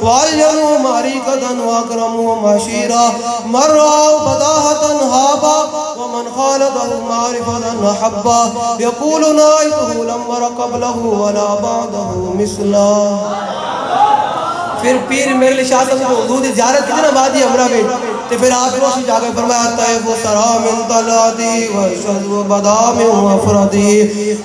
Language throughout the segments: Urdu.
وَالْجَنُوا مَعْرِكَةً وَأَكْرَمُوا مَشِيرًا مَنْ رَأَوْا بَدَاهَةً هَابًا وَمَنْ خَالَطَهُ مَعْرِفَةً أَحَبًّا يَقُولُ نَائِتُهُ لَمْ أَرَ قَبْلَهُ وَلَا بَعْدَهُ مِثْلَهُ۔ پھر پیر میرے لیے شاہ صاحب کو حضور زیارت کی نا وادی امرہ میں تو پھر آپ روشی جا کر فرمایا طیب سرا من طلعتی وشذ بدا من افردی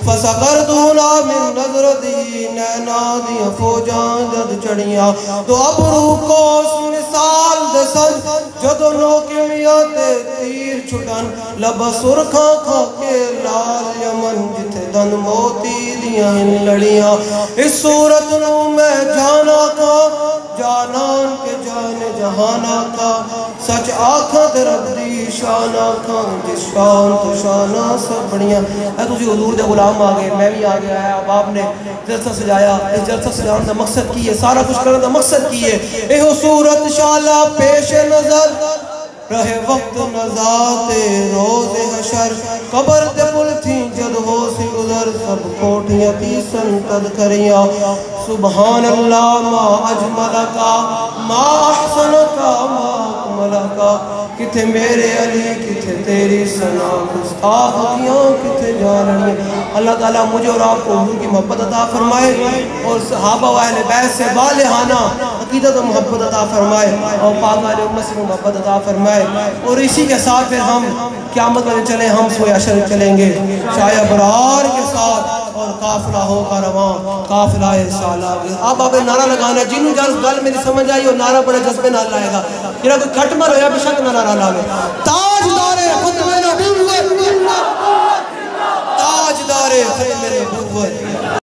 فسقرتونا من نظرتی نینادی فوجان جد چڑیاں تو ابرو کو اس مثال دسن جدو نوکمیات تیر چھٹن لب سرکھا کھا کے لال یمن جتھے دن موتی دیاں لڑیاں اس صورت نو میں جانا کا جانان کے جان جہانا کا سچ آنکھاں در ردی شان آنکھاں جس شان تو شانہ سب بڑیاں۔ اے تجھے حضور دے غلام آگئے میں بھی آگیا ہے اب آپ نے جلسہ سجایا اس جلسہ سجانا دا مقصد کی ہے سارا کچھ کرنا دا مقصد کی ہے اے صورت شالہ پیش نظر رہے وقت نزات روز حشر قبر تے پل تھی جد ہو سی گزر سب کوٹیاں تی سنتد کریاں سبحان اللہ ما اجمل کا ما احسن کا ما اکمل کا کتھے میرے علی کتھے تیری ثنا گستاخیاں کتھے جاننی اللہ تعالیٰ مجھے اور آپ کو حضور کی محبت عطا فرمائے اور صحابہ و اہل بیت سے بالہانہ عقیدت و محبت عطا فرمائے اور پاک آل امت سے محبت عطا فرمائے اور اسی کے ساتھ پھر ہم قیامت میں چلیں ہم سوئے عشر چلیں گے شاہ ابرار کے ساتھ اور قافلہ ہو کا رواں قافلہ سالہ آپ نعرہ لگانا ہے جنہوں جانس گل میری سمجھ آئی اور نعرہ بڑے جذبے نہ لائے گا یہ کوئی کھٹ مر ہویا بشک نہ نعرہ لاوے تاجدار ختم نبوت تاجدار ختم نبوت